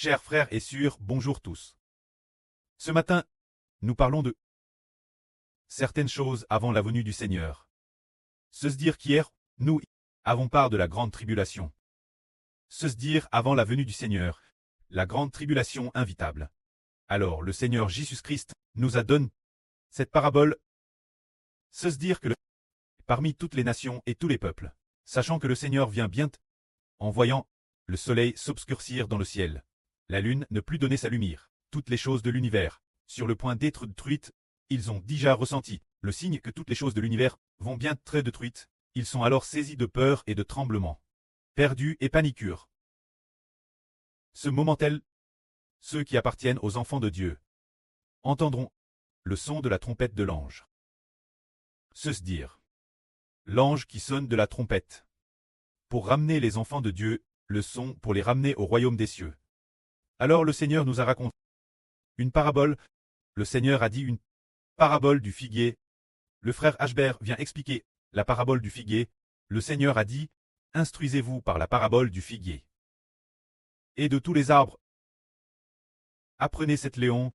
Chers frères et sœurs, bonjour tous. Ce matin, nous parlons de certaines choses avant la venue du Seigneur. Se dire qu'hier, nous avons part de la grande tribulation. Se dire avant la venue du Seigneur, la grande tribulation invitable. Alors le Seigneur Jésus-Christ nous a donné cette parabole. Se dire que parmi toutes les nations et tous les peuples, sachant que le Seigneur vient bientôt, en voyant le soleil s'obscurcir dans le ciel, la lune ne plus donner sa lumière, toutes les choses de l'univers, sur le point d'être détruites, ils ont déjà ressenti le signe que toutes les choses de l'univers vont bien être détruites, ils sont alors saisis de peur et de tremblement, perdus et paniqueurs. Ce moment tel, ceux qui appartiennent aux enfants de Dieu entendront le son de la trompette de l'ange. Se dire. L'ange qui sonne de la trompette. Pour ramener les enfants de Dieu, le son pour les ramener au royaume des cieux. Alors le Seigneur nous a raconté une parabole. Le Seigneur a dit une parabole du figuier. Le frère Ashbert vient expliquer la parabole du figuier. Le Seigneur a dit, instruisez-vous par la parabole du figuier. Et de tous les arbres, apprenez cette léon.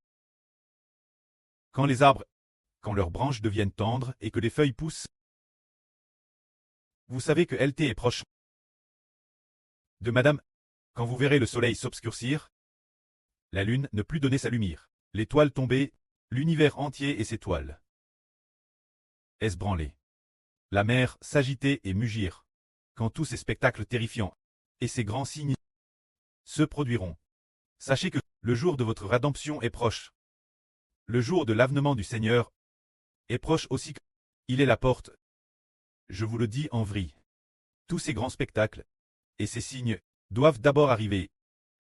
Quand les arbres, quand leurs branches deviennent tendres et que les feuilles poussent, vous savez que LT est proche. De madame, quand vous verrez le soleil s'obscurcir, la lune ne plus donner sa lumière, l'étoile tomber, l'univers entier et ses toiles s'ébranler, la mer s'agiter et mugir, quand tous ces spectacles terrifiants et ces grands signes se produiront. Sachez que le jour de votre rédemption est proche. Le jour de l'avènement du Seigneur est proche aussi. Il est la porte. Je vous le dis en vrai. Tous ces grands spectacles et ces signes doivent d'abord arriver,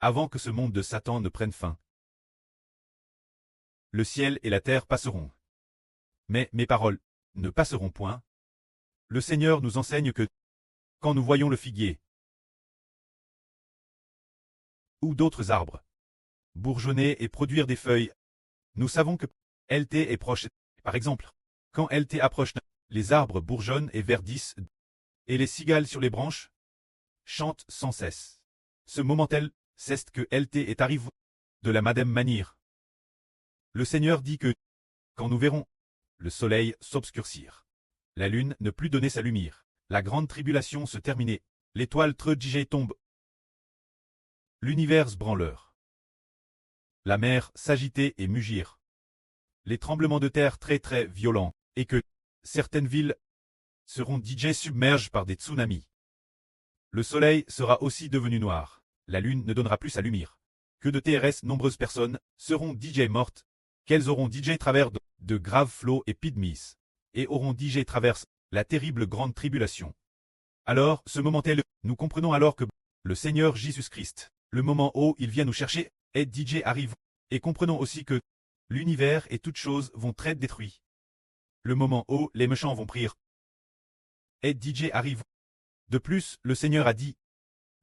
avant que ce monde de Satan ne prenne fin. Le ciel et la terre passeront. Mais mes paroles ne passeront point. Le Seigneur nous enseigne que, quand nous voyons le figuier, ou d'autres arbres, bourgeonner et produire des feuilles, nous savons que LT est proche. Par exemple, quand LT approche, les arbres bourgeonnent et verdissent, et les cigales sur les branches chantent sans cesse. Ce moment tel, c'est que LT est arrivé de la madame manière. Le Seigneur dit que, quand nous verrons le soleil s'obscurcir, la lune ne plus donner sa lumière, la grande tribulation se terminer, l'étoile Trejigé tombe, l'univers branleur, la mer s'agiter et mugir, les tremblements de terre très violents, et que certaines villes seront DJ submergées par des tsunamis. Le soleil sera aussi devenu noir, la lune ne donnera plus sa lumière. Que de TRS nombreuses personnes seront DJ mortes, qu'elles auront DJ travers de graves flots et pygmies, et auront DJ traverse la terrible grande tribulation. Alors, ce moment tel, nous comprenons alors que le Seigneur Jésus-Christ, le moment où il vient nous chercher, et DJ arrive, et comprenons aussi que l'univers et toutes choses vont être détruits. Le moment où les méchants vont prier, et DJ arrive. De plus, le Seigneur a dit,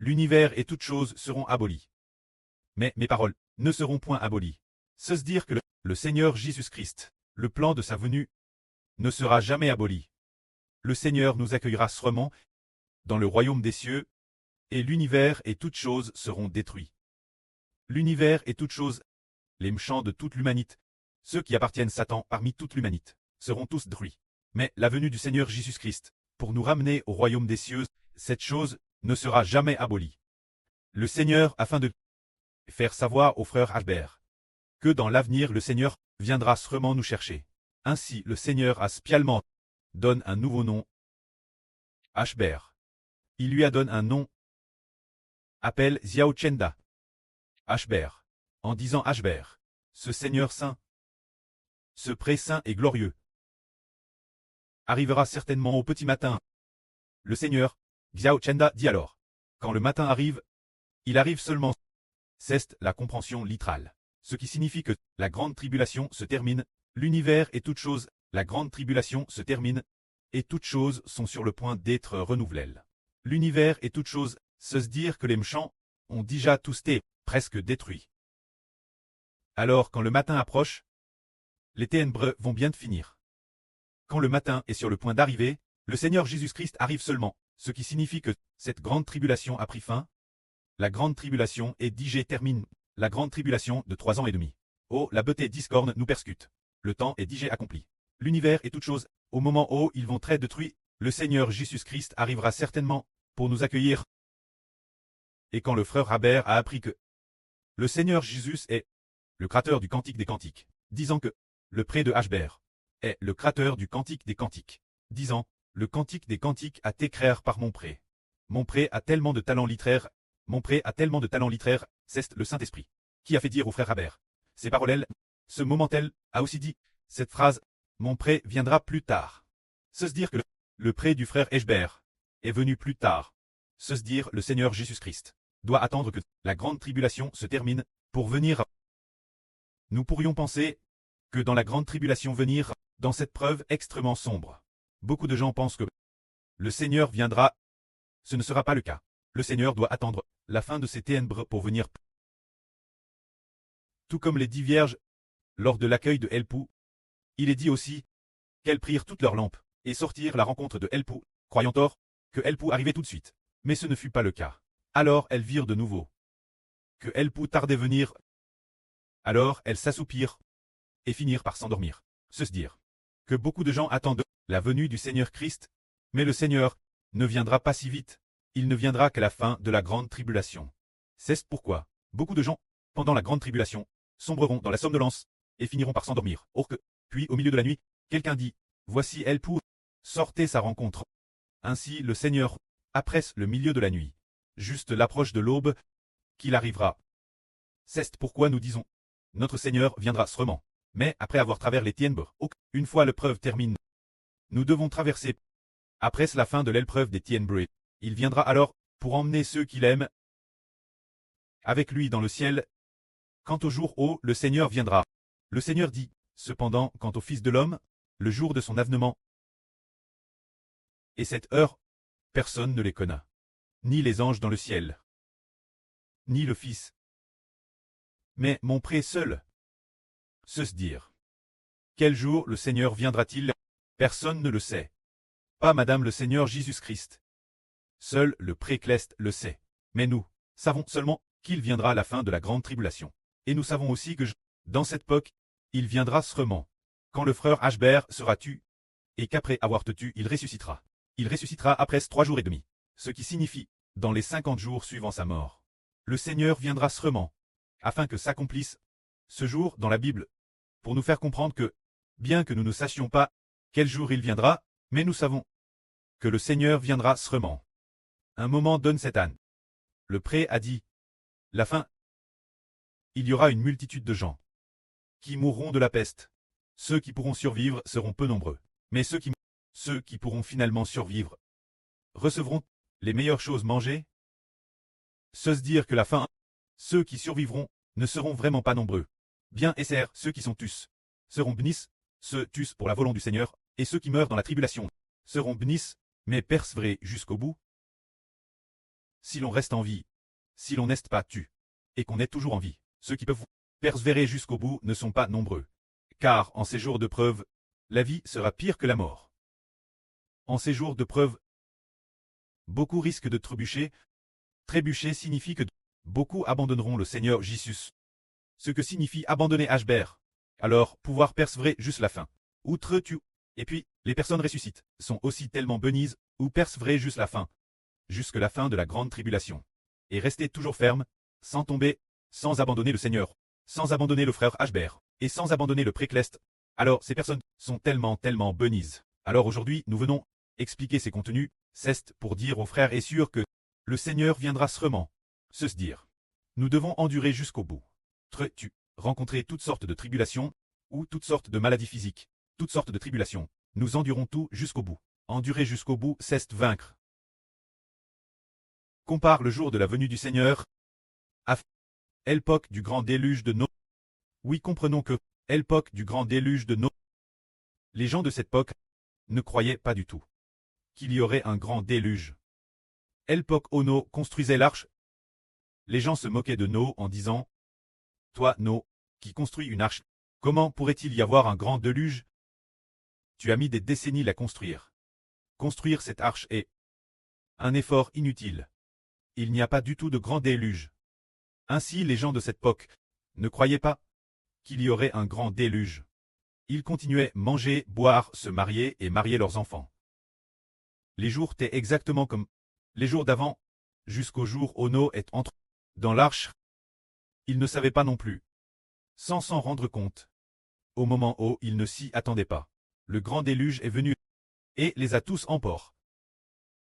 l'univers et toutes choses seront abolies. Mais mes paroles ne seront point abolies. Se dire que le Seigneur Jésus-Christ, le plan de sa venue, ne sera jamais aboli. Le Seigneur nous accueillera sûrement dans le royaume des cieux, et l'univers et toutes choses seront détruits. L'univers et toutes choses, les méchants de toute l'humanité, ceux qui appartiennent à Satan parmi toute l'humanité, seront tous détruits. Mais la venue du Seigneur Jésus-Christ, pour nous ramener au royaume des cieux, cette chose ne sera jamais abolie. Le Seigneur, afin de faire savoir au frère Ashbert que dans l'avenir le Seigneur viendra sûrement nous chercher. Ainsi le Seigneur a spécialement donne un nouveau nom. Ashbert. Il lui a donné un nom. Appelle Xiao Chenda. Ashbert. En disant Ashbert, ce Seigneur saint, ce pré saint et glorieux, arrivera certainement au petit matin. Le Seigneur, Xiao Chenda dit alors, quand le matin arrive, il arrive seulement. C'est la compréhension littérale. Ce qui signifie que la grande tribulation se termine, l'univers et toutes choses, la grande tribulation se termine, et toutes choses sont sur le point d'être renouvelées. L'univers et toutes choses, se dire que les méchants ont déjà tous été presque détruits. Alors quand le matin approche, les ténèbres vont bien finir. Quand le matin est sur le point d'arriver, le Seigneur Jésus-Christ arrive seulement, ce qui signifie que cette grande tribulation a pris fin. La grande tribulation est DJ termine. La grande tribulation de 3 ans et demi. Oh, la beauté discorne nous persécute. Le temps est digé accompli. L'univers est toute chose. Au moment où ils vont très détruits, le Seigneur Jésus-Christ arrivera certainement pour nous accueillir. Et quand le frère Haber a appris que le Seigneur Jésus est le créateur du Cantique des Cantiques, disant que le pré de Hber est le créateur du Cantique des Cantiques, disant le Cantique des Cantiques a été créé par mon pré. Mon pré a tellement de talent littéraire, mon pré a tellement de talent littéraire, c'est le Saint-Esprit qui a fait dire au frère Haber ces paroles. Ce moment-elle a aussi dit cette phrase, mon pré viendra plus tard. Se dire que le pré du frère Hber est venu plus tard. Se dire le Seigneur Jésus-Christ doit attendre que la grande tribulation se termine pour venir. Nous pourrions penser que dans la grande tribulation venir, dans cette preuve extrêmement sombre, beaucoup de gens pensent que le Seigneur viendra. Ce ne sera pas le cas. Le Seigneur doit attendre la fin de ces ténèbres pour venir. Tout comme les 10 vierges, lors de l'accueil de Elpou, il est dit aussi qu'elles prirent toutes leurs lampes et sortirent à la rencontre de Elpou, croyant tort que Elpou arrivait tout de suite. Mais ce ne fut pas le cas. Alors elles virent de nouveau que Elpou tardait venir. Alors elles s'assoupirent et finirent par s'endormir. Se dire que beaucoup de gens attendent la venue du Seigneur Christ, mais le Seigneur ne viendra pas si vite. Il ne viendra qu'à la fin de la grande tribulation. C'est pourquoi beaucoup de gens, pendant la grande tribulation, sombreront dans la somnolence et finiront par s'endormir. Or que, puis au milieu de la nuit, quelqu'un dit, voici Elpou, sortez sa rencontre. Ainsi le Seigneur appresse le milieu de la nuit, juste l'approche de l'aube, qu'il arrivera. C'est pourquoi nous disons, notre Seigneur viendra sûrement. Mais après avoir traversé les ténèbres, une fois l'épreuve termine, nous devons traverser. Après la fin de l'épreuve des ténèbres, il viendra alors pour emmener ceux qu'il aime avec lui dans le ciel. Quant au jour où le Seigneur viendra, le Seigneur dit, cependant, quant au Fils de l'homme, le jour de son avènement et cette heure, personne ne les connaît, ni les anges dans le ciel, ni le Fils, mais mon pré seul. Se dire. Quel jour le Seigneur viendra-t-il? Personne ne le sait. Pas Madame le Seigneur Jésus-Christ. Seul le précleste le sait. Mais nous savons seulement qu'il viendra à la fin de la grande tribulation. Et nous savons aussi que dans cette époque, il viendra sûrement, quand le frère Hber sera tué, et qu'après avoir te tué, il ressuscitera. Il ressuscitera après 3 jours et demi. Ce qui signifie, dans les 50 jours suivant sa mort, le Seigneur viendra sûrement, afin que s'accomplisse ce jour dans la Bible, pour nous faire comprendre que, bien que nous ne sachions pas quel jour il viendra, mais nous savons que le Seigneur viendra sûrement. Un moment donne cette âne. Le pré a dit, la fin. Il y aura une multitude de gens qui mourront de la peste. Ceux qui pourront survivre seront peu nombreux. Mais ceux qui pourront finalement survivre recevront les meilleures choses mangées. Se dire que la fin, ceux qui survivront ne seront vraiment pas nombreux. Bien et certes, ceux qui sont tus seront bénis, ceux tus pour la volonté du Seigneur, et ceux qui meurent dans la tribulation seront bénis, mais persévérer jusqu'au bout. Si l'on reste en vie, si l'on n'est pas tué, et qu'on est toujours en vie, ceux qui peuvent persévérer jusqu'au bout ne sont pas nombreux. Car en ces jours de preuve, la vie sera pire que la mort. En ces jours de preuve, beaucoup risquent de trébucher. Trébucher signifie que beaucoup abandonneront le Seigneur Jésus. Ce que signifie abandonner Hber. Alors, pouvoir persévérer jusqu'à la fin. Outre tu. Et puis, les personnes ressuscitent, sont aussi tellement bénies, ou persévérer jusqu'à la fin. Jusque la fin de la grande tribulation. Et rester toujours ferme, sans tomber, sans abandonner le Seigneur, sans abandonner le frère Hber, et sans abandonner le précleste. Alors, ces personnes sont tellement bénies. Alors aujourd'hui, nous venons expliquer ces contenus, c'est pour dire aux frères et sœurs que le Seigneur viendra sûrement. Se dire. Nous devons endurer jusqu'au bout. Rencontrer toutes sortes de tribulations, ou toutes sortes de maladies physiques, toutes sortes de tribulations. Nous endurons tout jusqu'au bout. Endurer jusqu'au bout, c'est vaincre. Compare le jour de la venue du Seigneur à l'époque du grand déluge de Noé. Oui, comprenons que l'époque du grand déluge de Noé. Les gens de cette époque ne croyaient pas du tout qu'il y aurait un grand déluge. L'époque où Noé construisait l'arche, les gens se moquaient de Noé en disant « Toi, Noé, qui construis une arche, comment pourrait-il y avoir un grand déluge? Tu as mis des décennies à la construire. Construire cette arche est un effort inutile. Il n'y a pas du tout de grand déluge. Ainsi les gens de cette époque ne croyaient pas qu'il y aurait un grand déluge. Ils continuaient manger, boire, se marier et marier leurs enfants. Les jours étaient exactement comme les jours d'avant, jusqu'au jour où Noé est entré dans l'arche. Ils ne savaient pas non plus, sans s'en rendre compte. Au moment où ils ne s'y attendaient pas, le grand déluge est venu et les a tous emportés.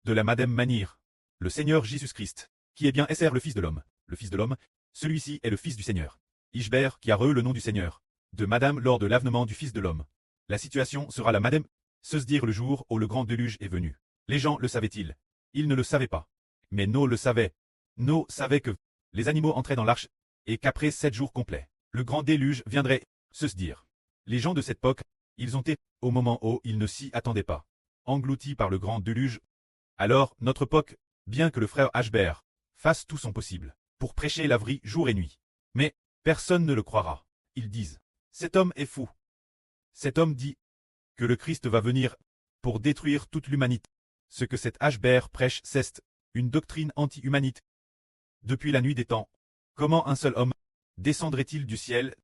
De la même manière, le Seigneur Jésus-Christ, qui est bien SR le Fils de l'homme, celui-ci est le Fils du Seigneur. Ishber, qui a reçu le nom du Seigneur, de Madame lors de l'avènement du Fils de l'homme. La situation sera la Madame, se dire le jour où le grand déluge est venu. Les gens le savaient-ils? Ils ne le savaient pas. Mais Noé le savait. Noé savait que les animaux entraient dans l'arche, et qu'après 7 jours complets, le grand déluge viendrait, se dire. Les gens de cette époque, ils ont été, au moment où ils ne s'y attendaient pas, engloutis par le grand déluge. Alors, notre époque, bien que le frère Ashber fasse tout son possible pour prêcher la vraie jour et nuit, mais personne ne le croira. Ils disent, cet homme est fou. Cet homme dit que le Christ va venir pour détruire toute l'humanité. Ce que cet Ashber prêche, c'est une doctrine anti-humanité. Depuis la nuit des temps, comment un seul homme descendrait-il du ciel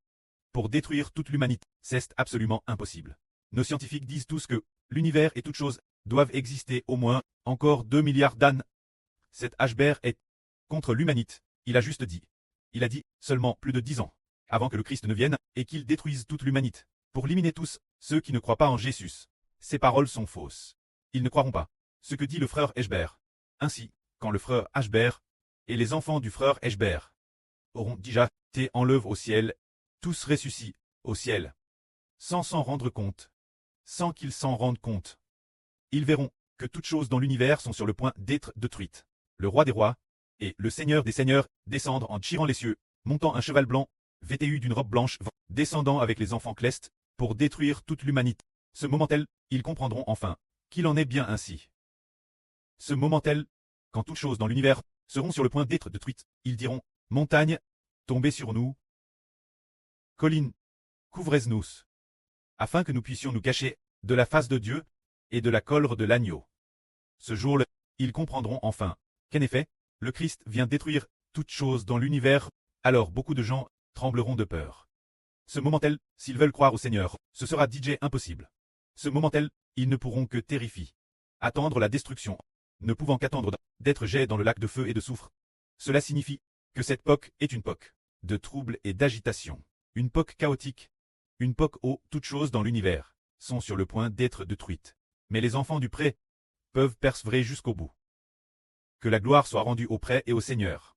pour détruire toute l'humanité? C'est absolument impossible. Nos scientifiques disent tous que l'univers et toutes choses doivent exister au moins encore 2 milliards d'années. Cet Ashber est contre l'humanité. Il a juste dit. Il a dit seulement plus de 10 ans avant que le Christ ne vienne et qu'il détruise toute l'humanité pour éliminer tous ceux qui ne croient pas en Jésus. Ces paroles sont fausses. Ils ne croiront pas ce que dit le frère Ashber. Ainsi, quand le frère Ashber et les enfants du frère Ashber auront déjà été enlevés au ciel, tous ressuscitent au ciel, sans s'en rendre compte, sans qu'ils s'en rendent compte. Ils verront que toutes choses dans l'univers sont sur le point d'être détruites. Le roi des rois et le seigneur des seigneurs descendent en tirant les cieux, montant un cheval blanc, vêtu d'une robe blanche, descendant avec les enfants clestes, pour détruire toute l'humanité. Ce moment-tel, ils comprendront enfin qu'il en est bien ainsi. Ce moment-tel, quand toutes choses dans l'univers seront sur le point d'être détruites, ils diront, montagne, tombez sur nous. Collines, couvrez-nous, afin que nous puissions nous cacher de la face de Dieu et de la colère de l'agneau. Ce jour-là, ils comprendront enfin qu'en effet, le Christ vient détruire toutes choses dans l'univers, alors beaucoup de gens trembleront de peur. Ce moment-tel, s'ils veulent croire au Seigneur, ce sera DJ impossible. Ce moment-tel, ils ne pourront que terrifier. Attendre la destruction, ne pouvant qu'attendre d'être jetés dans le lac de feu et de soufre. Cela signifie que cette époque est une époque de trouble et d'agitation, une époque chaotique, une époque où toutes choses dans l'univers sont sur le point d'être détruites. Mais les enfants du pré peuvent persévérer jusqu'au bout. Que la gloire soit rendue au pré et au Seigneur.